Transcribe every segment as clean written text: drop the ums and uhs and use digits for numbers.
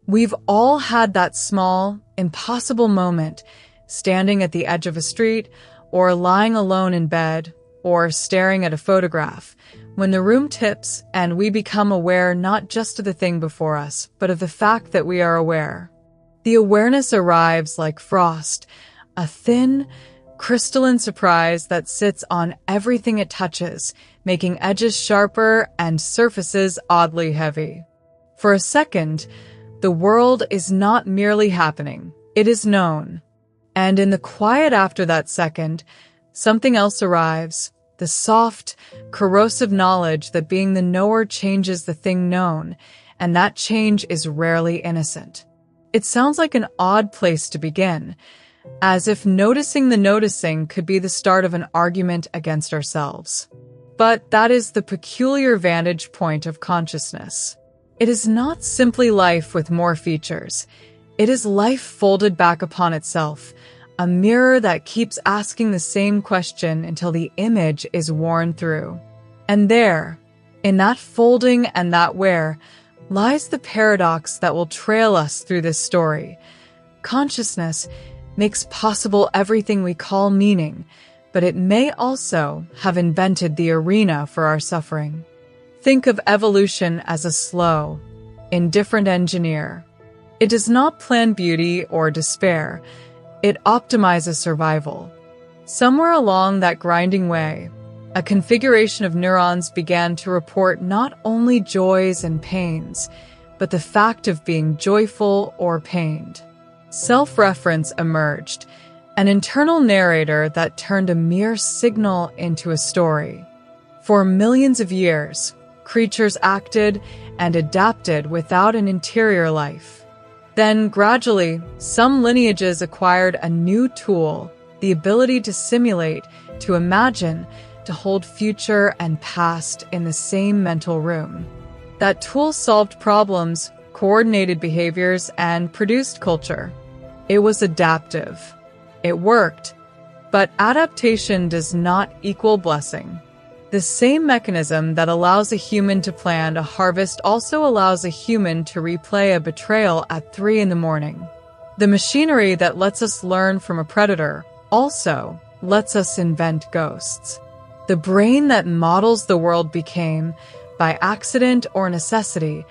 We've all had that small, impossible moment, standing at the edge of a street, or lying alone in bed, or staring at a photograph, when the room tips and we become aware not just of the thing before us, but of the fact that we are aware. The awareness arrives like frost, a thin, crystalline surprise that sits on everything it touches, making edges sharper and surfaces oddly heavy. For a second, the world is not merely happening, it is known. And in the quiet after that second, something else arrives, the soft, corrosive knowledge that being the knower changes the thing known, and that change is rarely innocent. It sounds like an odd place to begin, as if noticing the noticing could be the start of an argument against ourselves. But that is the peculiar vantage point of consciousness. It is not simply life with more features. It is life folded back upon itself, a mirror that keeps asking the same question until the image is worn through. And there, in that folding and that wear, lies the paradox that will trail us through this story. Consciousness makes possible everything we call meaning, but it may also have invented the arena for our suffering. Think of evolution as a slow, indifferent engineer. It does not plan beauty or despair. It optimizes survival. Somewhere along that grinding way, a configuration of neurons began to report not only joys and pains, but the fact of being joyful or pained. Self-reference emerged, an internal narrator that turned a mere signal into a story. For millions of years, creatures acted and adapted without an interior life. Then, gradually, some lineages acquired a new tool, the ability to simulate, to imagine, to hold future and past in the same mental room. That tool solved problems, coordinated behaviors, and produced culture. It was adaptive. It worked. But adaptation does not equal blessing. The same mechanism that allows a human to plan a harvest also allows a human to replay a betrayal at 3 a.m. The machinery that lets us learn from a predator also lets us invent ghosts. The brain that models the world became, by accident or necessity,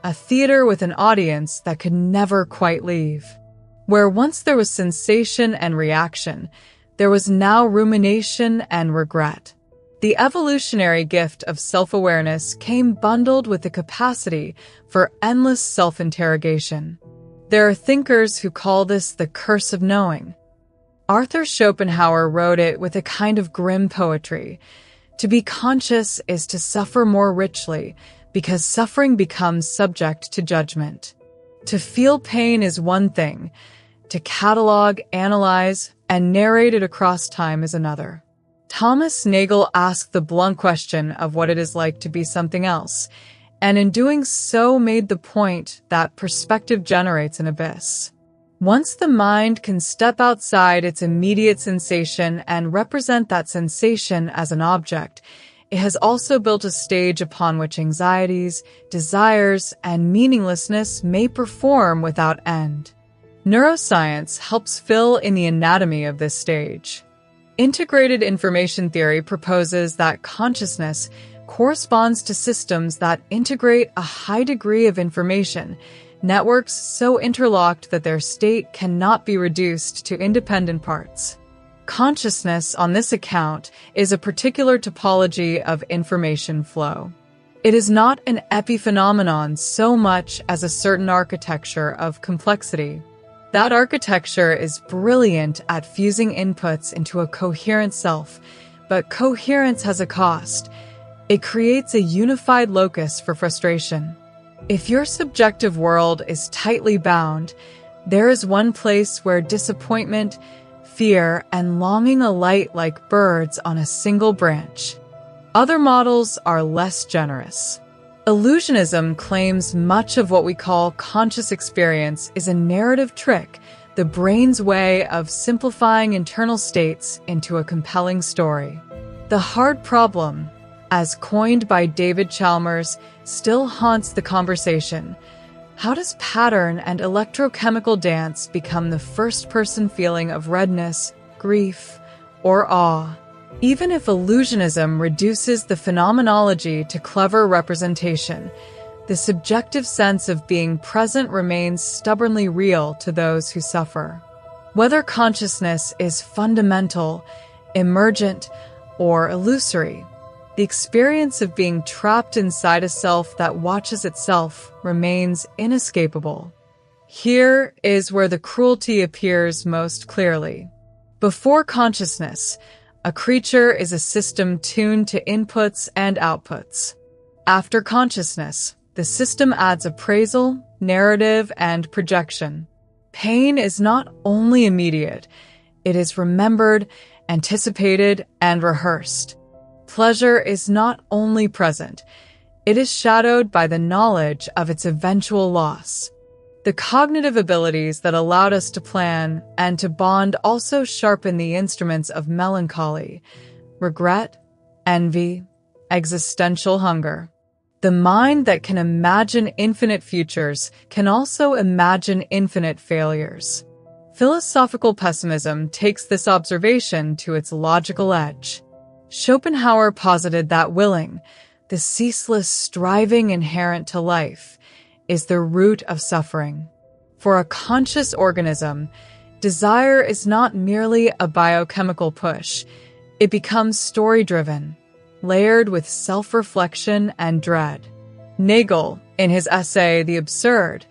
a theater with an audience that could never quite leave. Where once there was sensation and reaction, there was now rumination and regret. The evolutionary gift of self-awareness came bundled with the capacity for endless self-interrogation. There are thinkers who call this the curse of knowing. Arthur Schopenhauer wrote it with a kind of grim poetry. To be conscious is to suffer more richly, because suffering becomes subject to judgment. To feel pain is one thing. To catalog, analyze, and narrate it across time is another. Thomas Nagel asked the blunt question of what it is like to be something else, and in doing so made the point that perspective generates an abyss. Once the mind can step outside its immediate sensation and represent that sensation as an object, it has also built a stage upon which anxieties, desires, and meaninglessness may perform without end. Neuroscience helps fill in the anatomy of this stage. Integrated information theory proposes that consciousness corresponds to systems that integrate a high degree of information, networks so interlocked that their state cannot be reduced to independent parts. Consciousness, on this account, is a particular topology of information flow. It is not an epiphenomenon so much as a certain architecture of complexity. That architecture is brilliant at fusing inputs into a coherent self, but coherence has a cost. It creates a unified locus for frustration. If your subjective world is tightly bound, there is one place where disappointment, fear, and longing alight like birds on a single branch. Other models are less generous. Illusionism claims much of what we call conscious experience is a narrative trick, the brain's way of simplifying internal states into a compelling story. The hard problem, as coined by David Chalmers, still haunts the conversation. How does pattern and electrochemical dance become the first-person feeling of redness, grief, or awe? Even if illusionism reduces the phenomenology to clever representation, the subjective sense of being present remains stubbornly real to those who suffer. Whether consciousness is fundamental, emergent, or illusory, the experience of being trapped inside a self that watches itself remains inescapable. Here is where the cruelty appears most clearly. Before consciousness, a creature is a system tuned to inputs and outputs. After consciousness, the system adds appraisal, narrative, and projection. Pain is not only immediate, it is remembered, anticipated, and rehearsed. Pleasure is not only present, it is shadowed by the knowledge of its eventual loss. The cognitive abilities that allowed us to plan and to bond also sharpen the instruments of melancholy, regret, envy, existential hunger. The mind that can imagine infinite futures can also imagine infinite failures. Philosophical pessimism takes this observation to its logical edge. Schopenhauer posited that willing, the ceaseless striving inherent to life, is the root of suffering. For a conscious organism, desire is not merely a biochemical push. It becomes story-driven, layered with self-reflection and dread. Nagel, in his essay The Absurd,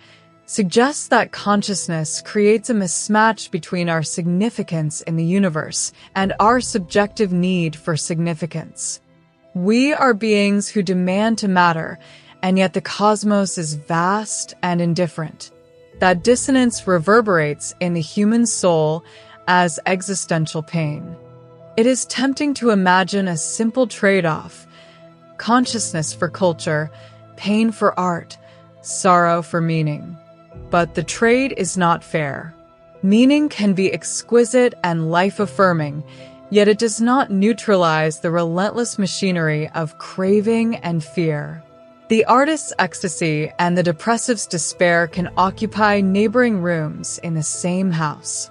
suggests that consciousness creates a mismatch between our significance in the universe and our subjective need for significance. We are beings who demand to matter, and yet the cosmos is vast and indifferent. That dissonance reverberates in the human soul as existential pain. It is tempting to imagine a simple trade-off: consciousness for culture, pain for art, sorrow for meaning. But the trade is not fair. Meaning can be exquisite and life-affirming, yet it does not neutralize the relentless machinery of craving and fear. The artist's ecstasy and the depressive's despair can occupy neighboring rooms in the same house.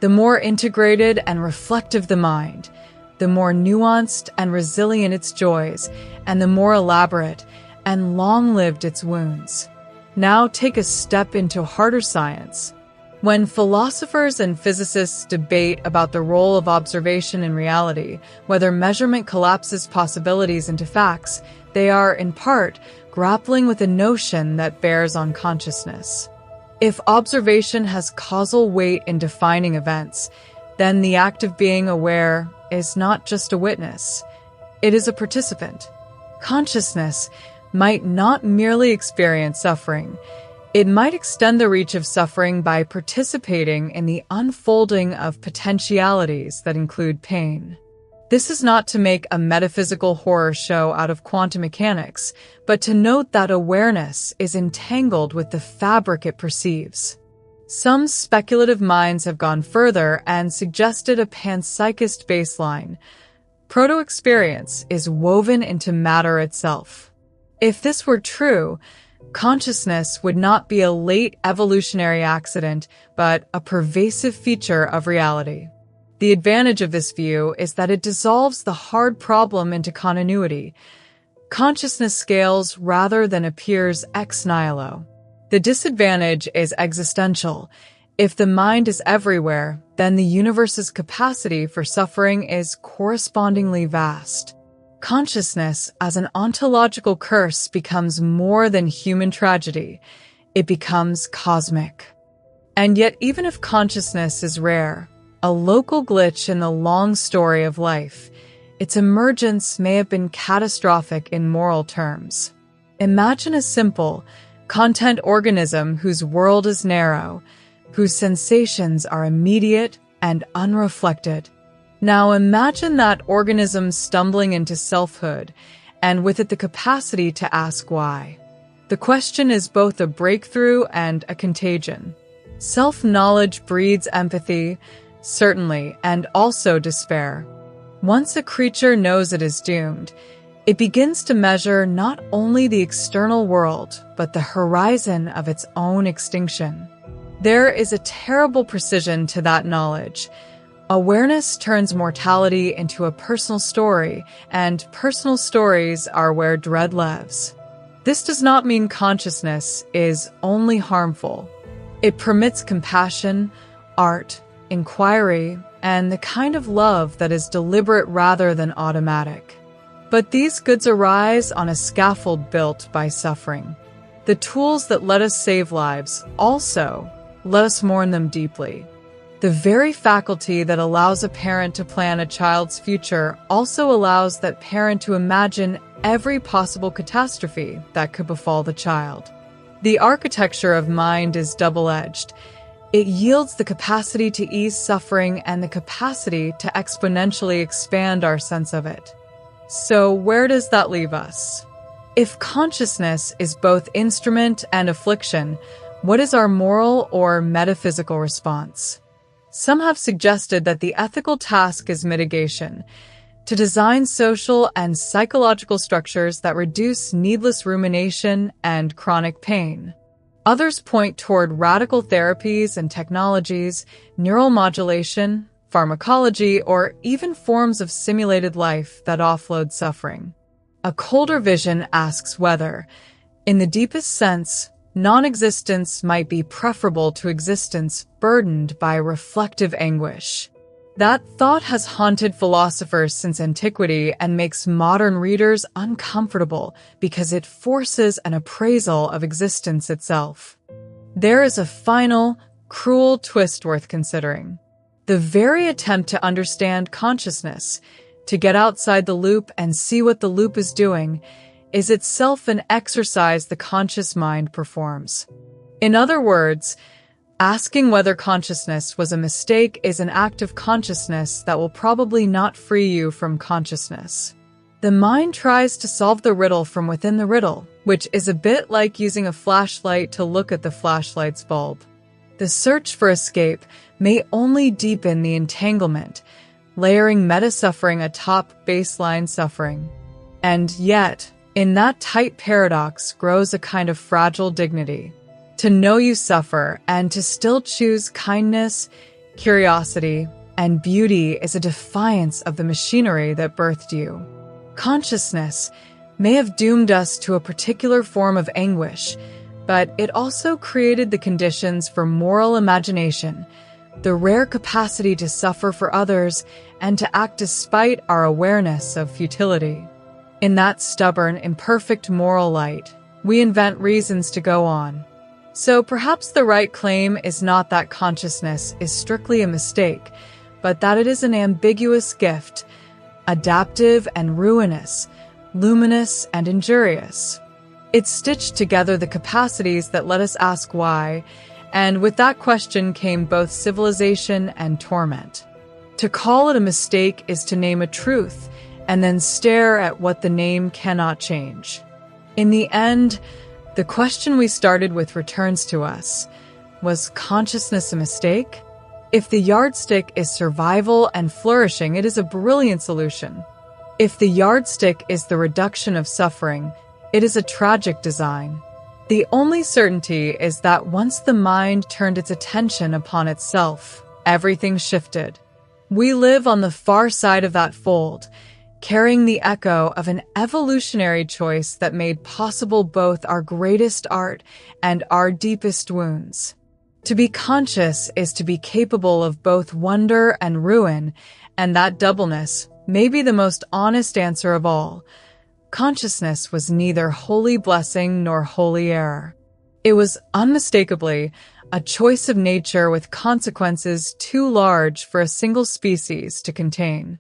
The more integrated and reflective the mind, the more nuanced and resilient its joys, and the more elaborate and long-lived its wounds. Now take a step into harder science. When philosophers and physicists debate about the role of observation in reality, whether measurement collapses possibilities into facts, they are, in part, grappling with a notion that bears on consciousness. If observation has causal weight in defining events, then the act of being aware is not just a witness, it is a participant. Consciousness might not merely experience suffering, it might extend the reach of suffering by participating in the unfolding of potentialities that include pain. This is not to make a metaphysical horror show out of quantum mechanics, but to note that awareness is entangled with the fabric it perceives. Some speculative minds have gone further and suggested a panpsychist baseline. Proto-experience is woven into matter itself. If this were true, consciousness would not be a late evolutionary accident, but a pervasive feature of reality. The advantage of this view is that it dissolves the hard problem into continuity. Consciousness scales rather than appears ex nihilo. The disadvantage is existential. If the mind is everywhere, then the universe's capacity for suffering is correspondingly vast. Consciousness as an ontological curse becomes more than human tragedy. It becomes cosmic. And yet, even if consciousness is rare, a local glitch in the long story of life, its emergence may have been catastrophic in moral terms. Imagine a simple, content organism whose world is narrow, whose sensations are immediate and unreflected. Now imagine that organism stumbling into selfhood, and with it the capacity to ask why. The question is both a breakthrough and a contagion. Self-knowledge breeds empathy, certainly, and also despair. Once a creature knows it is doomed, It begins to measure not only the external world, but the horizon of its own extinction. There is a terrible precision to that knowledge. Awareness turns mortality into a personal story, and personal stories are where dread lives. This does not mean consciousness is only harmful. It permits compassion, art, inquiry, and the kind of love that is deliberate rather than automatic. But these goods arise on a scaffold built by suffering. The tools that let us save lives also let us mourn them deeply. The very faculty that allows a parent to plan a child's future also allows that parent to imagine every possible catastrophe that could befall the child. The architecture of mind is double-edged. It yields the capacity to ease suffering and the capacity to exponentially expand our sense of it. So where does that leave us? If consciousness is both instrument and affliction, what is our moral or metaphysical response? Some have suggested that the ethical task is mitigation, to design social and psychological structures that reduce needless rumination and chronic pain. Others point toward radical therapies and technologies, neural modulation, pharmacology, or even forms of simulated life that offload suffering. A colder vision asks whether, in the deepest sense, non-existence might be preferable to existence burdened by reflective anguish. That thought has haunted philosophers since antiquity and makes modern readers uncomfortable because it forces an appraisal of existence itself. There is a final, cruel twist worth considering. The very attempt to understand consciousness, to get outside the loop and see what the loop is doing, is itself an exercise the conscious mind performs. In other words, asking whether consciousness was a mistake is an act of consciousness that will probably not free you from consciousness. The mind tries to solve the riddle from within the riddle, which is a bit like using a flashlight to look at the flashlight's bulb. The search for escape may only deepen the entanglement, layering meta-suffering atop baseline suffering. And yet, in that tight paradox grows a kind of fragile dignity. To know you suffer and to still choose kindness, curiosity, and beauty is a defiance of the machinery that birthed you. Consciousness may have doomed us to a particular form of anguish, but it also created the conditions for moral imagination, the rare capacity to suffer for others and to act despite our awareness of futility. In that stubborn, imperfect moral light, we invent reasons to go on. So perhaps the right claim is not that consciousness is strictly a mistake, but that it is an ambiguous gift, adaptive and ruinous, luminous and injurious. It stitched together the capacities that let us ask why, and with that question came both civilization and torment. To call it a mistake is to name a truth, and then stare at what the name cannot change. In the end, the question we started with returns to us. Was consciousness a mistake? If the yardstick is survival and flourishing, it is a brilliant solution. If the yardstick is the reduction of suffering, it is a tragic design. The only certainty is that once the mind turned its attention upon itself, everything shifted. We live on the far side of that fold, carrying the echo of an evolutionary choice that made possible both our greatest art and our deepest wounds. To be conscious is to be capable of both wonder and ruin, and that doubleness may be the most honest answer of all. Consciousness was neither wholly blessing nor wholly error. It was unmistakably a choice of nature with consequences too large for a single species to contain.